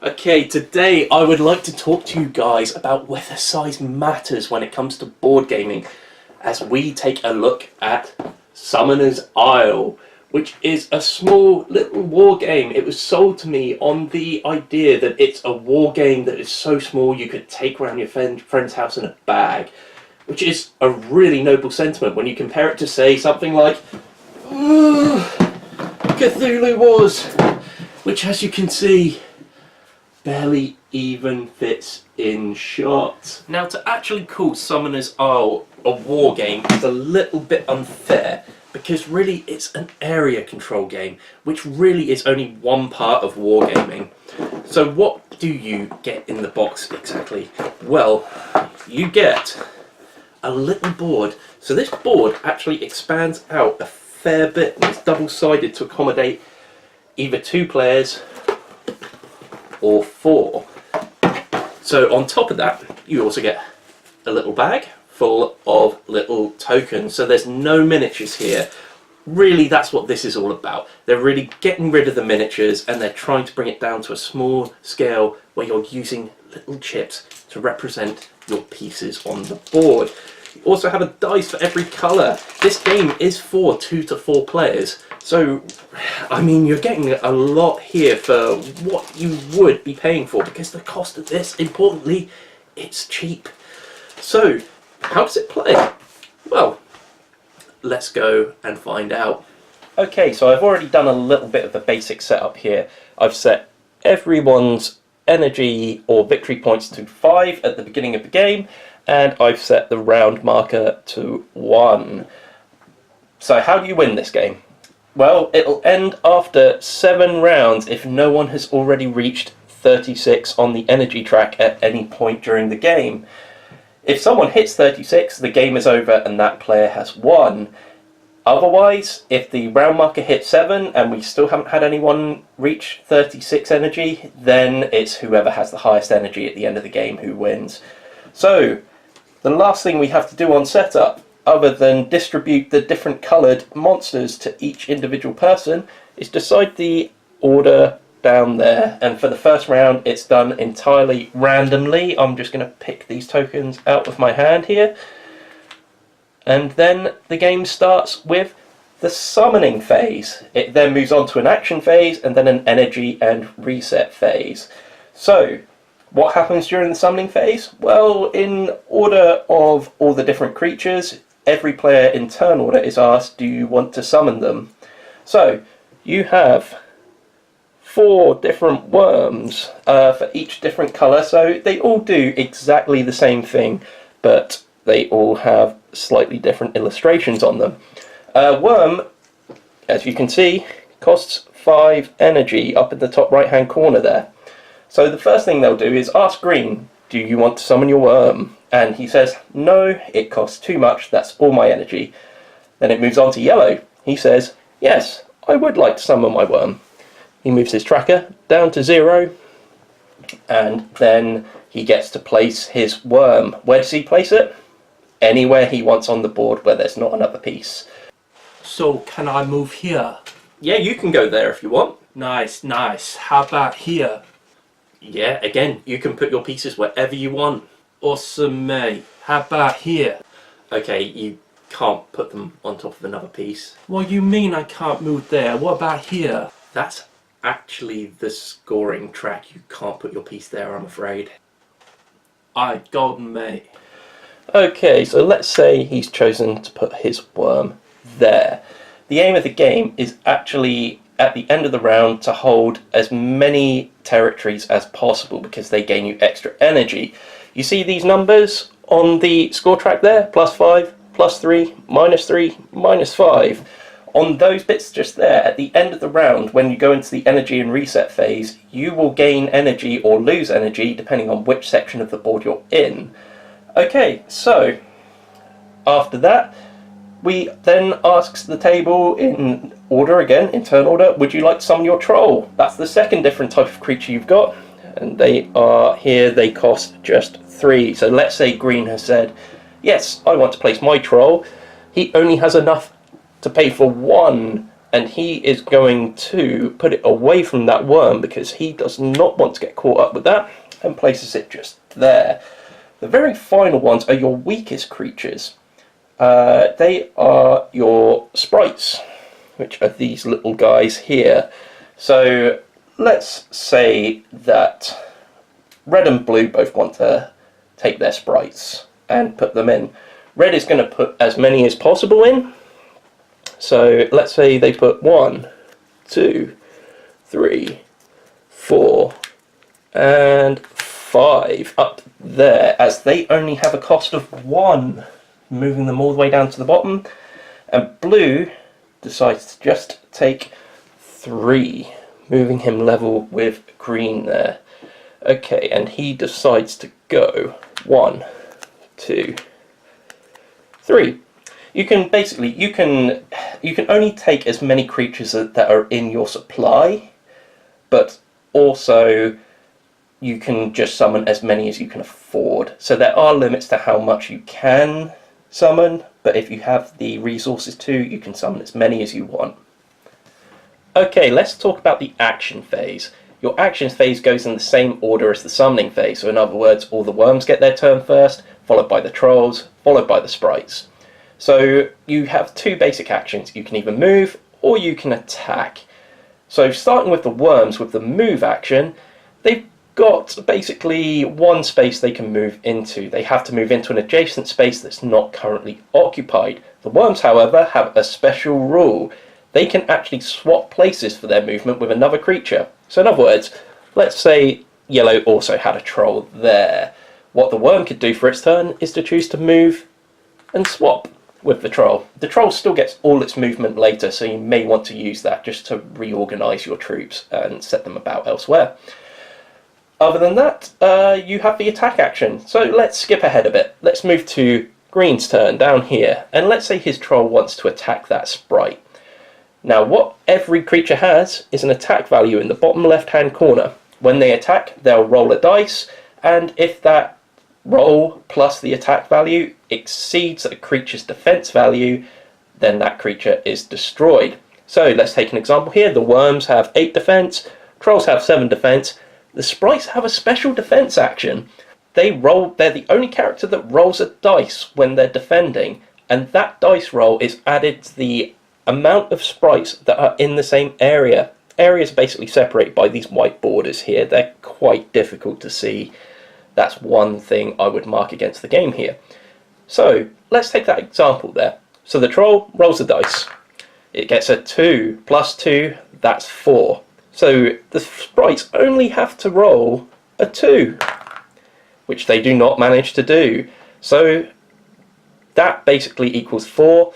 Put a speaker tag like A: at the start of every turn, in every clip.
A: Okay, today I would like to talk to you guys about whether size matters when it comes to board gaming, as we take a look at Summoner's Isle, which is a small little war game. It was sold to me on the idea that it's a war game that is so small you could take around your friend's house in a bag, which is a really noble sentiment when you compare it to, say, something like Cthulhu Wars, which, as you can see, barely even fits in shot. Now, to actually call Summoner's Isle a war game is a little bit unfair, because really it's an area control game, which really is only one part of wargaming. So what do you get in the box exactly? Well, you get a little board. So this board actually expands out a fair bit, and it's double-sided to accommodate either 2 players or 4. So on top of that, you also get a little bag full of little tokens. So there's no miniatures here. Really, that's what this is all about. They're really getting rid of the miniatures, and they're trying to bring it down to a small scale where you're using little chips to represent your pieces on the board. You also have a dice for every colour. This game is for 2 to 4 players. So, I mean, you're getting a lot here for what you would be paying for, because the cost of this, importantly, it's cheap. So, how does it play? Well, let's go and find out. Okay, so I've already done a little bit of the basic setup here. I've set everyone's energy or victory points to 5 at the beginning of the game, and I've set the round marker to 1. So how do you win this game? Well, it'll end after 7 rounds if no one has already reached 36 on the energy track at any point during the game. If someone hits 36, the game is over and that player has won. Otherwise, if the round marker hits 7 and we still haven't had anyone reach 36 energy, then it's whoever has the highest energy at the end of the game who wins. So, the last thing we have to do on setup, other than distribute the different coloured monsters to each individual person, is decide the order down there. And for the first round, it's done entirely randomly. I'm just going to pick these tokens out of my hand here. And then the game starts with the summoning phase. It then moves on to an action phase and then an energy and reset phase. So, what happens during the summoning phase? Well, in order of all the different creatures, every player in turn order is asked, do you want to summon them? So, you have 4 different worms for each different colour, so they all do exactly the same thing, but they all have slightly different illustrations on them. Worm, as you can see, costs 5 energy up in the top right hand corner there. So the first thing they'll do is ask Green, do you want to summon your worm? And he says, no, it costs too much, that's all my energy. Then it moves on to Yellow. He says, yes, I would like to summon my worm. He moves his tracker down to 0, and then he gets to place his worm. Where does he place it? Anywhere he wants on the board where there's not another piece.
B: So, can I move here?
A: Yeah, you can go there if you want.
B: Nice, nice. How about here?
A: Yeah, again, you can put your pieces wherever you want.
B: Awesome, mate. How about here?
A: Okay, you can't put them on top of another piece.
B: What do you mean I can't move there? What about here?
A: That's actually the scoring track. You can't put your piece there, I'm afraid.
B: Alright, golden, mate.
A: Okay, so let's say he's chosen to put his worm there. The aim of the game is actually, at the end of the round, to hold as many territories as possible, because they gain you extra energy. You see these numbers on the score track there? +5, +3, -3, -5. On those bits just there, at the end of the round, when you go into the energy and reset phase, you will gain energy or lose energy depending on which section of the board you're in. Okay, so after that, we then asks the table in order again, in turn order, would you like to summon your troll? That's the second different type of creature you've got, and they are here, they cost just 3. So let's say Green has said, yes, I want to place my troll. He only has enough to pay for 1 and he is going to put it away from that worm because he does not want to get caught up with that, and places it just there. The very final ones are your weakest creatures. They are your sprites, which are these little guys here. So let's say that red and blue both want to take their sprites and put them in. Red is going to put as many as possible in. So let's say they put 1, 2, 3, 4, and 5 up there, as they only have a cost of 1, moving them all the way down to the bottom. And blue decides to just take 3, moving him level with green there. Okay, and he decides to go 1, 2, 3. You can basically, you can only take as many creatures that are in your supply, but also you can just summon as many as you can afford. So there are limits to how much you can summon, but if you have the resources to, you can summon as many as you want. Okay, let's talk about the action phase. Your action phase goes in the same order as the summoning phase, so in other words, all the worms get their turn first, followed by the trolls, followed by the sprites. So you have 2 basic actions. You can either move or you can attack. So starting with the worms, with the move action, they've got basically 1 space they can move into. They have to move into an adjacent space that's not currently occupied. The worms, however, have a special rule. They can actually swap places for their movement with another creature. So in other words, let's say yellow also had a troll there. What the worm could do for its turn is to choose to move and swap with the troll. The troll still gets all its movement later, so you may want to use that just to reorganize your troops and set them about elsewhere. Other than that, you have the attack action. So let's skip ahead a bit. Let's move to green's turn down here, and let's say his troll wants to attack that sprite. Now what every creature has is an attack value in the bottom left hand corner. When they attack, they'll roll a dice, and if that roll plus the attack value exceeds a creature's defense value, then that creature is destroyed. So let's take an example here. The worms have 8 defense, trolls have 7 defense. The sprites have a special defense action. They're the only character that rolls a dice when they're defending, and that dice roll is added to the amount of sprites that are in the same area. Areas are basically separated by these white borders here. They're quite difficult to see. That's one thing I would mark against the game here. So let's take that example there. So the troll rolls the dice. It gets a 2 plus 2, that's 4. So the sprites only have to roll a 2, which they do not manage to do. So that basically equals 4.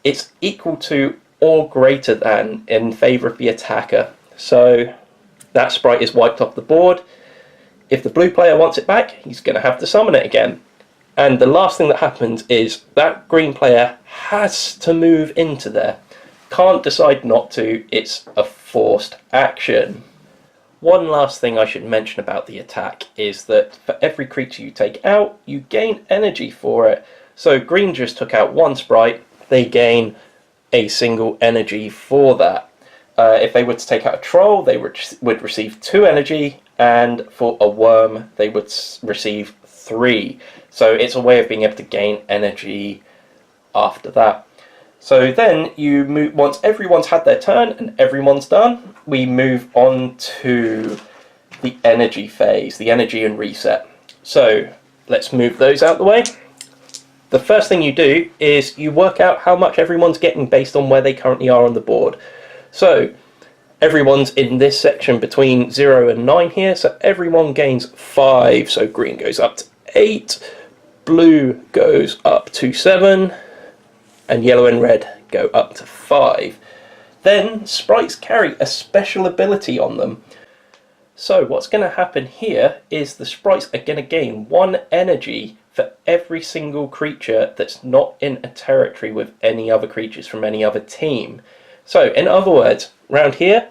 A: It's equal to or greater than in favour of the attacker. So that sprite is wiped off the board. If the blue player wants it back, he's going to have to summon it again. And the last thing that happens is that green player has to move into there. Can't decide not to, it's a forced action. One last thing I should mention about the attack is that for every creature you take out, you gain energy for it. So green just took out 1 sprite, they gain a single energy for that. If they were to take out a troll, they would receive 2 energy, and for a worm, they would receive 3. So it's a way of being able to gain energy after that. So then you move, once everyone's had their turn and everyone's done, we move on to the energy phase, the energy and reset. So let's move those out the way. The first thing you do is you work out how much everyone's getting based on where they currently are on the board. So everyone's in this section between 0 and 9 here, so everyone gains 5. So green goes up to 8, blue goes up to 7, and yellow and red go up to 5. Then sprites carry a special ability on them. So what's going to happen here is the sprites are going to gain 1 energy for every single creature that's not in a territory with any other creatures from any other team. So in other words, round here,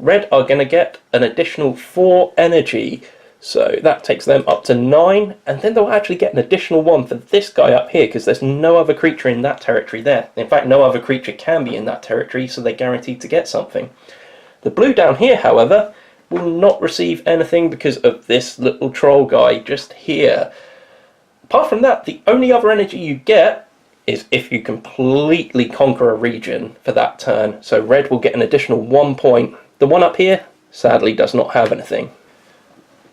A: red are going to get an additional 4 energy. So that takes them up to 9, and then they'll actually get an additional 1 for this guy up here, because there's no other creature in that territory there. In fact, no other creature can be in that territory, so they're guaranteed to get something. The blue down here, however, will not receive anything because of this little troll guy just here. Apart from that, the only other energy you get is if you completely conquer a region for that turn. So red will get an additional 1 point. The one up here, sadly, does not have anything.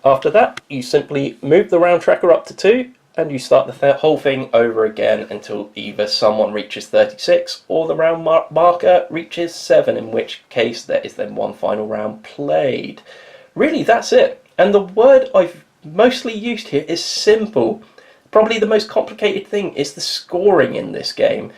A: After that, you simply move the round tracker up to 2, and you start the whole thing over again until either someone reaches 36 or the round marker reaches 7, in which case there is then one final round played. Really, that's it. And the word I've mostly used here is simple. Probably the most complicated thing is the scoring in this game.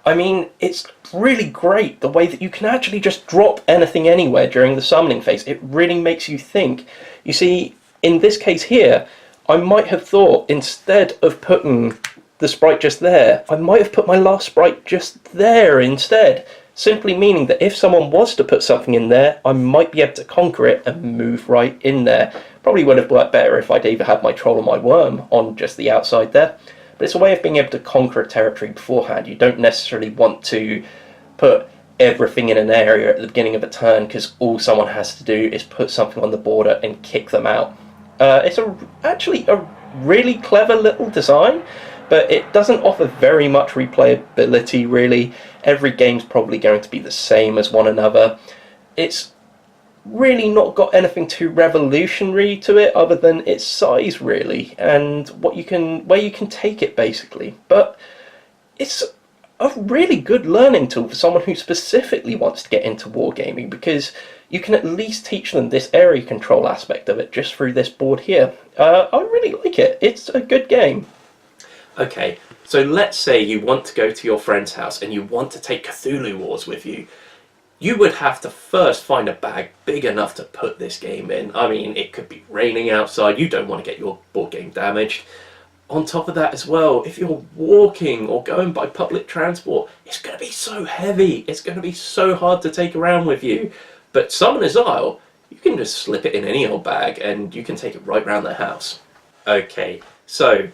A: I mean, it's really great the way that you can actually just drop anything anywhere during the summoning phase. It really makes you think. You see, in this case here, I might have thought, instead of putting the sprite just there, I might have put my last sprite just there instead. Simply meaning that if someone was to put something in there, I might be able to conquer it and move right in there. Probably would have worked better if I'd either had my troll or my worm on just the outside there. But it's a way of being able to conquer a territory beforehand. You don't necessarily want to put everything in an area at the beginning of a turn, because all someone has to do is put something on the border and kick them out. It's actually a really clever little design, but it doesn't offer very much replayability really. Every game's probably going to be the same as one another. It's really not got anything too revolutionary to it other than its size really, and where you can take it basically. But it's a really good learning tool for someone who specifically wants to get into wargaming, because you can at least teach them this area control aspect of it just through this board here. I really like it. It's a good game. Okay, so let's say you want to go to your friend's house and you want to take Cthulhu Wars with you. You would have to first find a bag big enough to put this game in. I mean, it could be raining outside. You don't want to get your board game damaged. On top of that as well, if you're walking or going by public transport, it's going to be so heavy. It's going to be so hard to take around with you. But Summoner's Isle, you can just slip it in any old bag and you can take it right round the house. Okay, so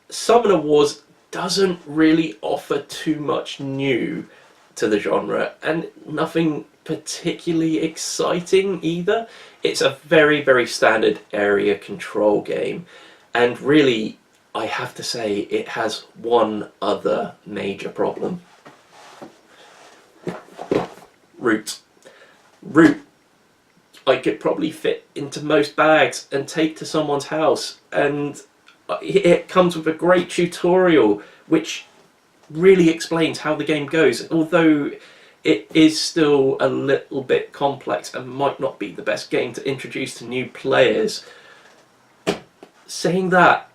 A: Summoner Wars doesn't really offer too much new to the genre, and nothing particularly exciting either. It's a very, very standard area control game, and really, I have to say, it has one other major problem. Route. Route I could probably fit into most bags and take to someone's house, and it comes with a great tutorial which really explains how the game goes, although it is still a little bit complex and might not be the best game to introduce to new players. Saying that,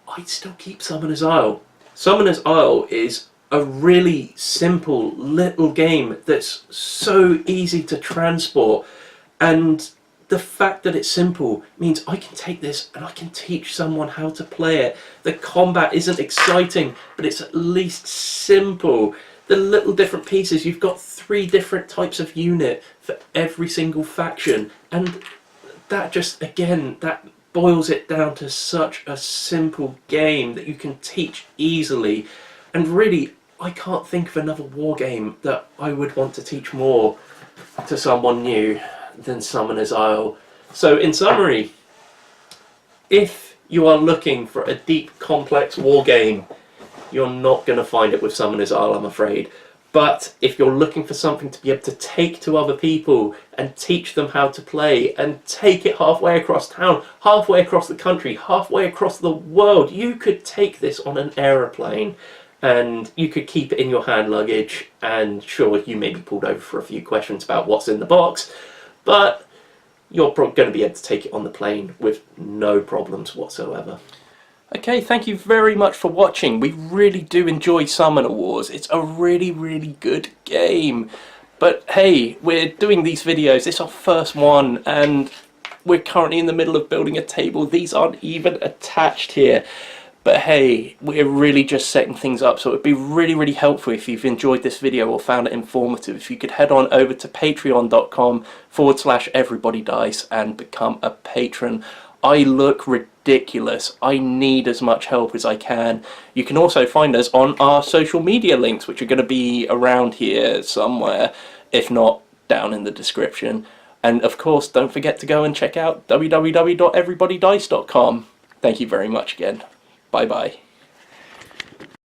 A: I'd still keep Summoner's Isle. Summoner's Isle is a really simple little game that's so easy to transport, and the fact that it's simple means I can take this and I can teach someone how to play it. The combat isn't exciting, but it's at least simple. The little different pieces, you've got 3 different types of unit for every single faction, and that just, again, that boils it down to such a simple game that you can teach easily. And really, I can't think of another war game that I would want to teach more to someone new than Summoner's Isle. So in summary, if you are looking for a deep, complex war game, you're not going to find it with Summoner's Isle, I'm afraid. But if you're looking for something to be able to take to other people and teach them how to play and take it halfway across town, halfway across the country, halfway across the world, you could take this on an aeroplane and you could keep it in your hand luggage, and sure, you may be pulled over for a few questions about what's in the box, but you're going to be able to take it on the plane with no problems whatsoever. Okay, thank you very much for watching. We really do enjoy Summoner Wars. It's a really, really good game. But hey, we're doing these videos. It's our first one, and we're currently in the middle of building a table. These aren't even attached here. But hey, we're really just setting things up, so it would be really, really helpful if you've enjoyed this video or found it informative. If you could head on over to patreon.com/everybodydice and become a patron I look ridiculous. I need as much help as I can. You can also find us on our social media links, which are going to be around here somewhere, if not down in the description. And of course, don't forget to go and check out www.everybodydice.com. Thank you very much again. Bye bye.